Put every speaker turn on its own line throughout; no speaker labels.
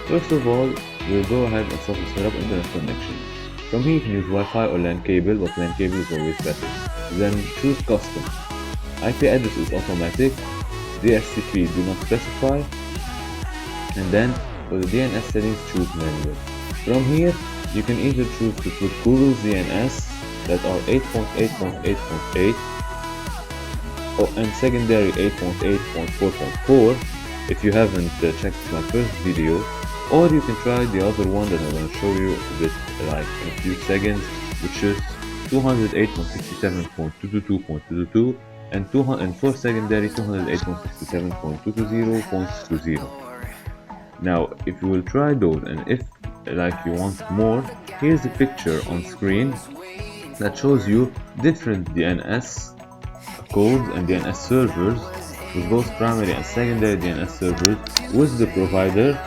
First of all, we'll go ahead and start to set up internet connection. From here you can use Wi-Fi or LAN cable, but LAN cable is always better. Then choose custom. IP address is automatic. DHCP do not specify. And then for the DNS settings, choose manual. From here you can either choose to put Google's DNS that are 8.8.8.8 and secondary 8.8.4.4 if you haven't checked my first video, or you can try the other one that I'm going to show you a bit like in a few seconds, which is 208.67.222.222 and for secondary 208.67.220.20. Now if you will try those, and if like you want more, here's a picture on screen that shows you different DNS codes and DNS servers with both primary and secondary DNS servers with the provider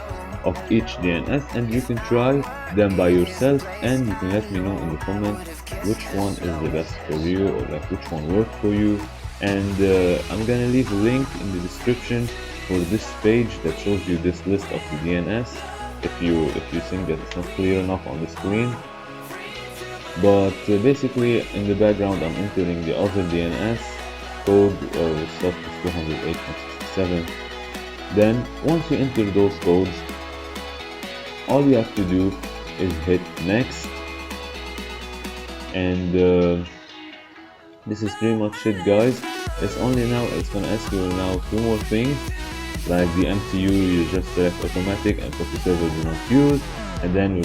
of each DNS, and you can try them by yourself and you can let me know in the comments which one is the best for you, or like which one worked for you. And I'm gonna leave a link in the description for this page that shows you this list of the DNS if you think that it's not clear enough on the screen. But basically in the background I'm entering the other DNS code with stuff is 208.67. Then once you enter those codes, all you have to do is hit next, and this is pretty much it, guys. It's gonna ask you now two more things, like the MTU you just select automatic and copy server do not use, and then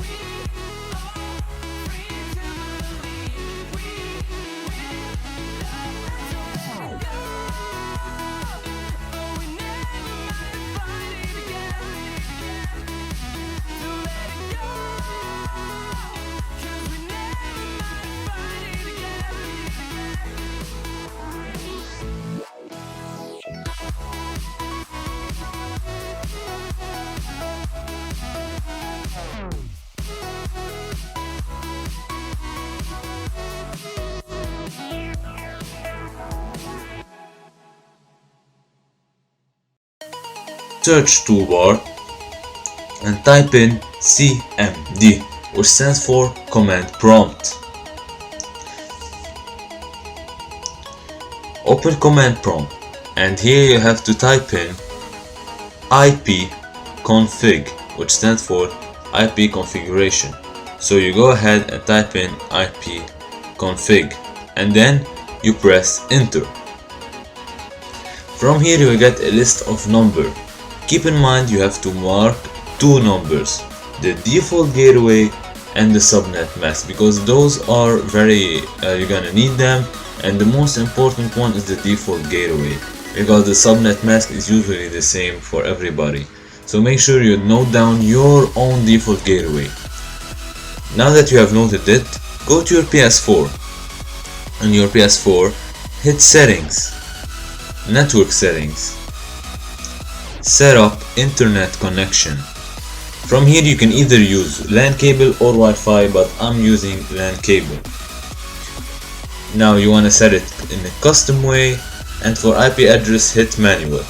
search toolbar and type in CMD, which stands for command prompt. Open command prompt, and here you have to type in ipconfig, which stands for IP configuration. So you go ahead and type in ipconfig and then you press enter. From here you will get a list of numbers. Keep in mind you have to mark two numbers, the default gateway and the subnet mask, because those are very you're gonna need them, and the most important one is the default gateway because the subnet mask is usually the same for everybody. So make sure you note down your own default gateway. Now that you have noted it, go to your PS4. On your PS4, hit settings, network settings, set up internet connection. From here you can either use LAN cable or Wi-Fi, but I'm using LAN cable. Now you want to set it in a custom way, and for IP address hit manual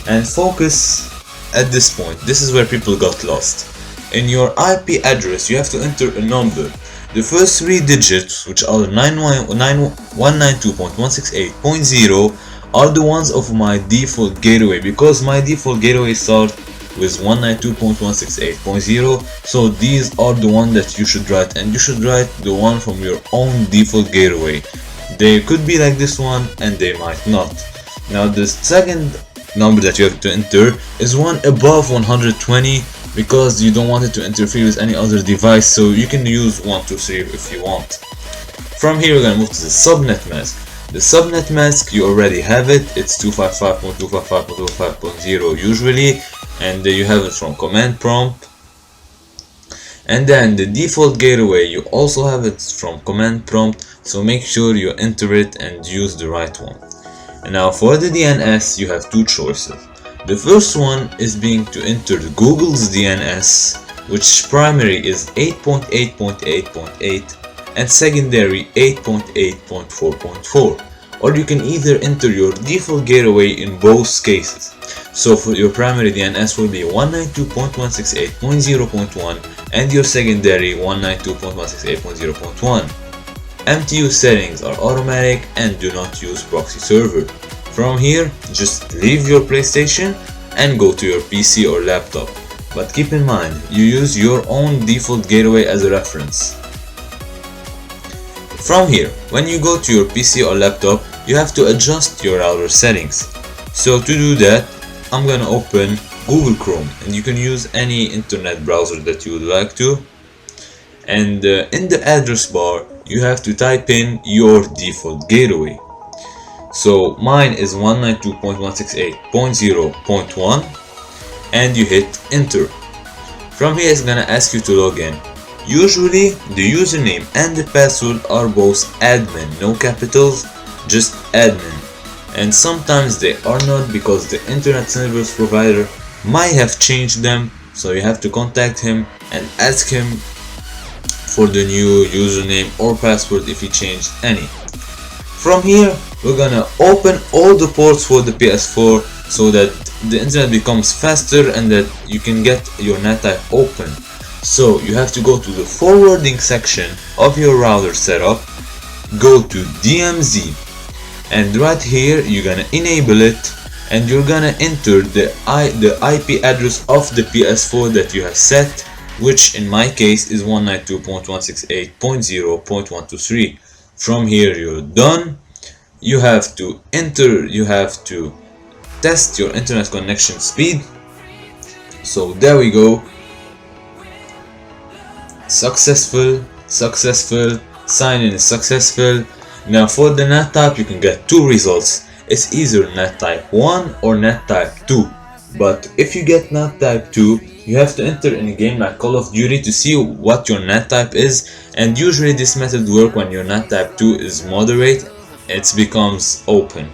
and focus. At this point, this is where people got lost. In your IP address you have to enter a number. The first three digits, which are 192.168.0, are the ones of my default gateway, because my default gateway starts with 192.168.0, so these are the one that you should write, and you should write the one from your own default gateway. They could be like this one and they might not. Now the second number that you have to enter is one above 120, because you don't want it to interfere with any other device, so you can use 123 if you want. From here we're gonna move to the subnet mask. The subnet mask, you already have it, it's 255.255.255.0 usually, and you have it from command prompt. And then the default gateway, you also have it from command prompt, so make sure you enter it and use the right one. And now for the DNS you have two choices. The first one is being to enter Google's DNS, which primary is 8.8.8.8 and secondary 8.8.4.4, or you can either enter your default gateway in both cases. So for your primary DNS will be 192.168.0.1 and your secondary 192.168.0.1. MTU settings are automatic and do not use proxy server. From here, just leave your PlayStation and go to your PC or laptop. But keep in mind, you use your own default gateway as a reference. From here, when you go to your PC or laptop, you have to adjust your router settings. So to do that, I'm gonna open Google Chrome, and you can use any internet browser that you would like to. And in the address bar, you have to type in your default gateway. So mine is 192.168.0.1 and you hit enter. From here it's gonna ask you to log in. Usually the username and the password are both admin, no capitals, just admin. And sometimes they are not because the internet service provider might have changed them, so you have to contact him and ask him for the new username or password if he changed any. From here we're gonna open all the ports for the PS4 so that the internet becomes faster and that you can get your NAT type open. So you have to go to the forwarding section of your router setup, go to DMZ, and right here you're gonna enable it and you're gonna enter the IP address of the PS4 that you have set, which in my case is 192.168.0.123. From here you're done. You have to test your internet connection speed. So there we go. Successful, sign in is successful. Now for the NAT type you can get two results. It's either NAT type 1 or NAT type 2. But if you get NAT type 2, you have to enter in a game like Call of Duty to see what your NAT type is, and usually this method works when your NAT type 2 is moderate, it becomes open.